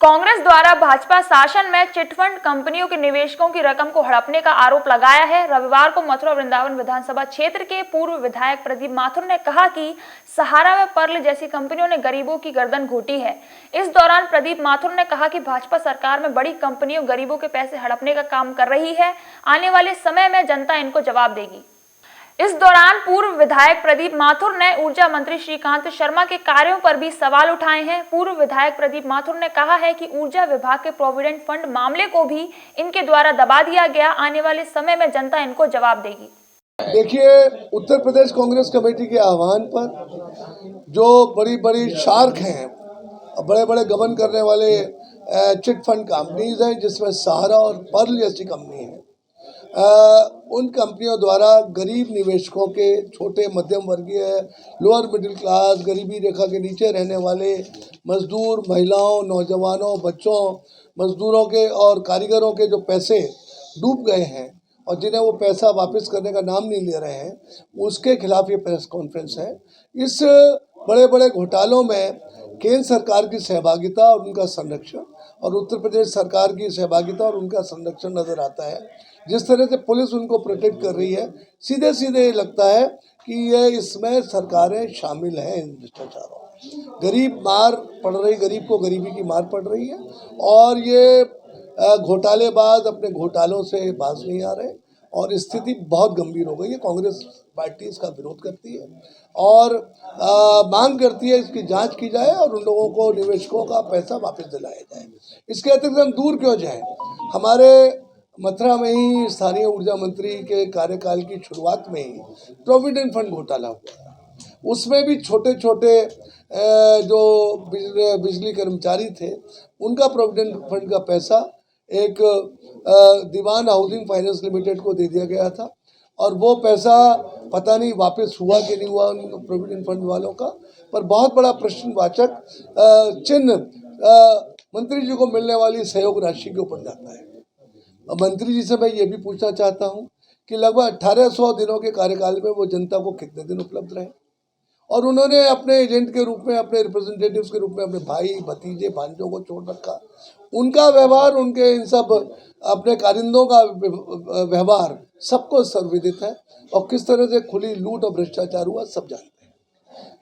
कांग्रेस द्वारा भाजपा शासन में चिटफंड कंपनियों के निवेशकों की रकम को हड़पने का आरोप लगाया है। रविवार को मथुरा वृंदावन विधानसभा क्षेत्र के पूर्व विधायक प्रदीप माथुर ने कहा कि सहारा व पर्ल जैसी कंपनियों ने गरीबों की गर्दन घोटी है। इस दौरान प्रदीप माथुर ने कहा कि भाजपा सरकार में बड़ी कंपनियों गरीबों के पैसे हड़पने का काम कर रही है। आने वाले समय में जनता इनको जवाब देगी। इस दौरान पूर्व विधायक प्रदीप माथुर ने ऊर्जा मंत्री श्रीकांत शर्मा के कार्यों पर भी सवाल उठाए हैं। पूर्व विधायक प्रदीप माथुर ने कहा है कि ऊर्जा विभाग के प्रोविडेंट फंड मामले को भी इनके द्वारा दबा दिया गया। आने वाले समय में जनता इनको जवाब देगी। देखिए, उत्तर प्रदेश कांग्रेस कमेटी के आह्वान पर जो बड़ी बड़ी शार्क हैं, बड़े बड़े गबन करने वाले चिट फंड कंपनीज हैं, जिसमें सहारा और पर्ल जैसी कंपनी है, उन कंपनियों द्वारा गरीब निवेशकों के, छोटे मध्यम वर्गीय, लोअर मिडिल क्लास, गरीबी रेखा के नीचे रहने वाले मजदूर, महिलाओं, नौजवानों, बच्चों, मजदूरों के और कारीगरों के जो पैसे डूब गए हैं और जिन्हें वो पैसा वापस करने का नाम नहीं ले रहे हैं, उसके खिलाफ ये प्रेस कॉन्फ्रेंस है। इस बड़े बड़े घोटालों में केंद्र सरकार की सहभागिता और उनका संरक्षण और उत्तर प्रदेश सरकार की सहभागिता और उनका संरक्षण नज़र आता है। जिस तरह से पुलिस उनको प्रोटेक्ट कर रही है, सीधे सीधे लगता है कि ये इसमें सरकारें शामिल हैं इन भ्रष्टाचारों। गरीब मार पड़ रही, गरीब को गरीबी की मार पड़ रही है और ये घोटालेबाज अपने घोटालों से बाज नहीं आ रहे और स्थिति बहुत गंभीर हो गई है। कांग्रेस पार्टी इसका विरोध करती है और मांग करती है इसकी जांच की जाए और उन लोगों को, निवेशकों का पैसा वापस दिलाया जाए। इसके अतिरिक्त हम दूर क्यों जाएं? हमारे मथुरा में ही स्थानीय ऊर्जा मंत्री के कार्यकाल की शुरुआत में ही प्रोविडेंट फंड घोटाला हुआ। उसमें भी छोटे छोटे जो बिजली कर्मचारी थे, उनका प्रोविडेंट फंड का पैसा एक दीवान हाउसिंग फाइनेंस लिमिटेड को दे दिया गया था और वो पैसा पता नहीं वापस हुआ कि नहीं हुआ उन प्रोविडेंट फंड वालों का। पर बहुत बड़ा प्रश्नवाचक चिन्ह मंत्री जी को मिलने वाली सहयोग राशि के ऊपर जाता है। मंत्री जी से मैं ये भी पूछना चाहता हूँ कि लगभग 1800 दिनों के कार्यकाल में वो जनता को कितने दिन उपलब्ध रहे और उन्होंने अपने एजेंट के रूप में, अपने रिप्रेजेंटेटिव्स के रूप में अपने भाई, भतीजे, भांजों को छोड़ रखा। उनका व्यवहार, उनके इन सब अपने कारिंदों का व्यवहार सबको सर्वविदित है और किस तरह से खुली लूट और भ्रष्टाचार हुआ सब जानते हैं।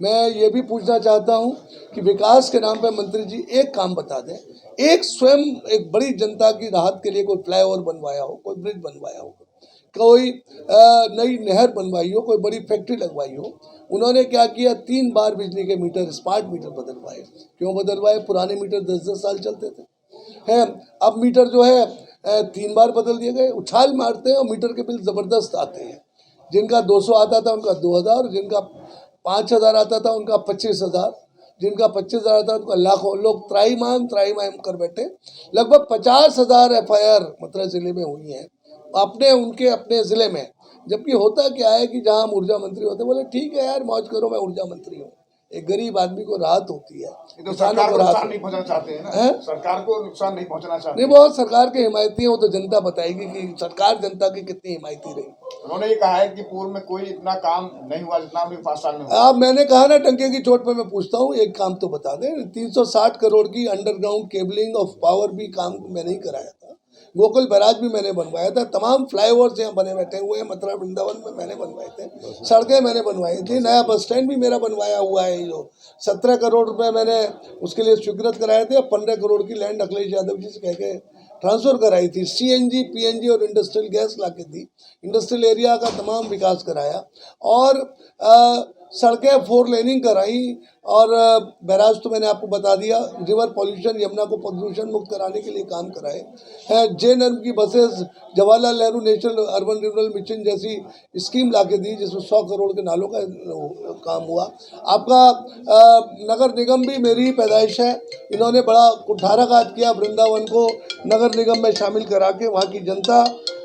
मैं ये भी पूछना चाहता हूँ कि विकास के नाम पर मंत्री जी एक काम बता दें, एक स्वयं एक बड़ी जनता की राहत के लिए कोई फ्लाईओवर बनवाया हो, कोई ब्रिज बनवाया हो, कोई नई नहर बनवाई हो, कोई बड़ी फैक्ट्री लगवाई हो। उन्होंने क्या किया? 3 बार बिजली के मीटर, स्मार्ट मीटर बदलवाए। क्यों बदलवाए? पुराने मीटर 10-10 साल चलते थे हैं, अब मीटर जो है 3 बार बदल दिए गए। उछाल मारते हैं और मीटर के बिल ज़बरदस्त आते हैं। जिनका 200 आता था उनका 2000, जिनका 5000 आता था उनका 25,000, जिनका 25,000 आता था उनका लाखों। लोग त्राईमाम कर बैठे। लगभग 50,000 FIR मथुरा जिले में हुई हैं अपने ज़िले में। जबकि होता क्या है कि जहाँ हम ऊर्जा मंत्री होते बोले ठीक है यार, मौज करो, मैं ऊर्जा मंत्री हूँ। एक गरीब आदमी को राहत होती है, तो सरकार को नुकसान नहीं पहुंचाना चाहते हैं ना? सरकार को नुकसान नहीं पहुंचाना चाहते। नहीं, बहुत सरकार के हिमायती हैं, वो तो जनता बताएगी कि सरकार जनता की कितनी हिमायती रही। उन्होंने ये कहा है कि पूर्व में कोई इतना काम नहीं हुआ जितना अभी 5 साल में हुआ। अब मैंने कहा ना, टंके की चोट पर मैं पूछता हूँ, एक काम तो बता दें। 360 करोड़ की अंडरग्राउंड केबलिंग ऑफ पावर भी काम मैंने ही कराया था। गोकुल बैराज भी मैंने बनवाया था। तमाम फ्लाईओवर्स यहाँ बने बैठे हुए हैं मथुरा वृंदावन में, मैंने बनवाए थे। सड़कें मैंने बनवाई थी। नया बस स्टैंड भी मेरा बनवाया हुआ है। जो 17 करोड़ रुपए मैंने उसके लिए स्वीकृत कराए थे और 15 करोड़ की लैंड अखिलेश यादव जी से कह के ट्रांसफ़र कराई थी। CNG, PNG और इंडस्ट्रियल गैस ला के दी। इंडस्ट्रियल एरिया का तमाम विकास कराया और सड़कें 4 लेनिंग कराई और बैराज तो मैंने आपको बता दिया। रिवर पॉल्यूशन, यमुना को प्रदूषण मुक्त कराने के लिए काम कराए हैं। JNRM की buses, Jawaharlal Nehru national urban renewal mission जैसी स्कीम ला के दी, जिसमें 100 करोड़ के नालों का काम हुआ। आपका नगर निगम भी मेरी ही पैदाइश है। इन्होंने बड़ा कुठाराघात किया वृंदावन को नगर निगम में शामिल करा के। वहाँ की जनता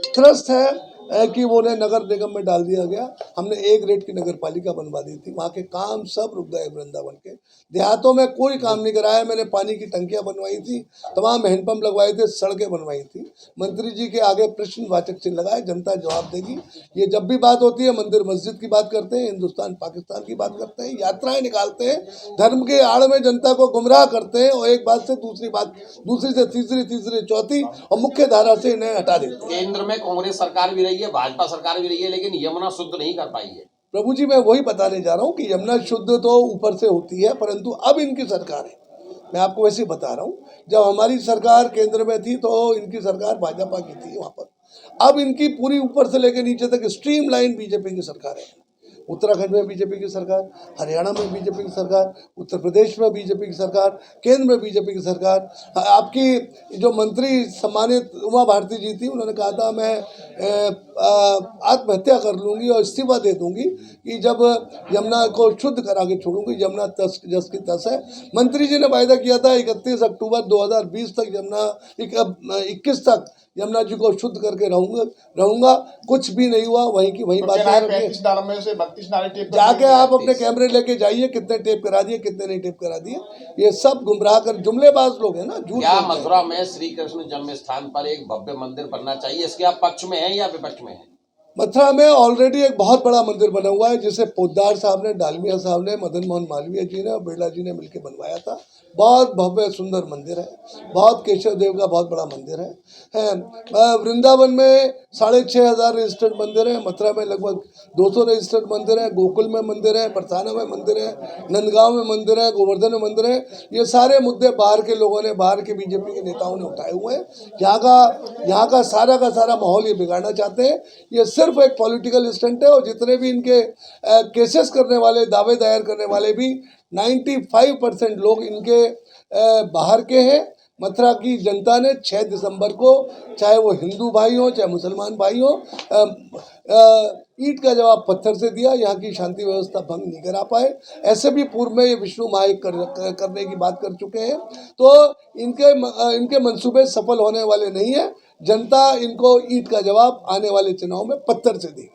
त्रस्त है कि वो उन्हें नगर निगम में डाल दिया गया। हमने ए ग्रेड की नगर पालिका बनवा दी थी। वहाँ के काम सब रुक गए वृंदावन के। देहातों में कोई काम नहीं कराया। मैंने पानी की टंकियाँ बनवाई थी, तमाम हैंडपम्प लगवाए थे, सड़कें बनवाई थी। मंत्री जी के आगे प्रश्नवाचक चिन्ह लगाए, जनता जवाब देगी। ये जब भी बात होती है मंदिर मस्जिद की बात करते हैं, हिंदुस्तान पाकिस्तान की बात करते हैं, यात्राएं निकालते हैं, धर्म के आड़ में जनता को गुमराह करते हैं और एक बात से दूसरी बात, दूसरी से तीसरी, तीसरी चौथी और मुख्य धारा से इन्हें हटा देते हैं। केंद्र में कांग्रेस सरकार भी रही है, भाजपा सरकार भी रही है, लेकिन यमुना शुद्ध नहीं कर पाई है। प्रभु जी, मैं वही बताने जा रहा हूँ कि यमुना शुद्ध तो ऊपर से होती है, परंतु अब इनकी सरकार है। मैं आपको वैसे ही बता रहा हूँ, जब हमारी सरकार केंद्र में थी तो इनकी सरकार भाजपा की थी वहाँ पर। अब इनकी पूरी ऊपर से लेकर नीचे तक स्ट्रीमलाइन बीजेपी की सरकार है। उत्तराखंड में बीजेपी की सरकार, हरियाणा में बीजेपी की सरकार, उत्तर प्रदेश में बीजेपी की सरकार, केंद्र में बीजेपी की सरकार। आपकी जो मंत्री सम्मानित उमा भारती जी थी, उन्होंने कहा था मैं आत्महत्या कर लूँगी और इस्तीफा दे दूँगी कि जब यमुना को शुद्ध करा के छोड़ूंगी। यमुना तस जस की तस है। मंत्री जी ने वायदा किया था 31 अक्टूबर 2020 तक यमुना 21 तक यमुना जी को शुद्ध करके रहूंगा। कुछ भी नहीं हुआ, वहीं की वहीं बातें। 35 नालों में से 32 नाले टेप कर जाके दिए। आप अपने कैमरे लेके जाइए, कितने टेप करा दिए, कितने नहीं टेप करा दिए। ये सब गुमराह कर जुमलेबाज लोग हैं ना, झूठ क्या बोलते हैं। मथुरा में श्री कृष्ण जन्म स्थान पर एक भव्य मंदिर बनना चाहिए, इसके आप पक्ष में हैं या विपक्ष में हैं? मथुरा में ऑलरेडी एक बहुत बड़ा मंदिर बना हुआ है, जिसे पोद्दार साहब ने, डालमिया साहब ने, मदन मोहन मालवीय जी ने और बिरला जी ने मिलकर बनवाया था। बहुत भव्य सुंदर मंदिर है, बहुत केशव देव का बहुत बड़ा मंदिर है। वृंदावन में 6,500 रजिस्टर्ड मंदिर है, मथुरा में लगभग 200 रजिस्टर्ड मंदिर है, गोकुल में मंदिर है, बरसाना में मंदिर है, नंदगांव में मंदिर है, गोवर्धन में मंदिर है। ये सारे मुद्दे बाहर के लोगों ने, बाहर के बीजेपी के नेताओं ने उठाए हुए हैं। यहाँ का सारा माहौल ये बिगाड़ना चाहते हैं। ये सिर्फ एक पॉलिटिकल स्टंट है और जितने भी इनके केसेस करने वाले, दावे दायर करने वाले भी 95% लोग इनके बाहर के हैं। मथुरा की जनता ने 6 दिसंबर को, चाहे वो हिंदू भाई हो चाहे मुसलमान भाई हो, ईंट का जवाब पत्थर से दिया। यहाँ की शांति व्यवस्था भंग नहीं करा पाए। ऐसे भी पूर्व में ये विष्णु महायज्ञ करने की बात कर चुके हैं। तो इनके मंसूबे सफल होने वाले नहीं है। जनता इनको ईंट का जवाब आने वाले चुनाव में पत्थर से देगी।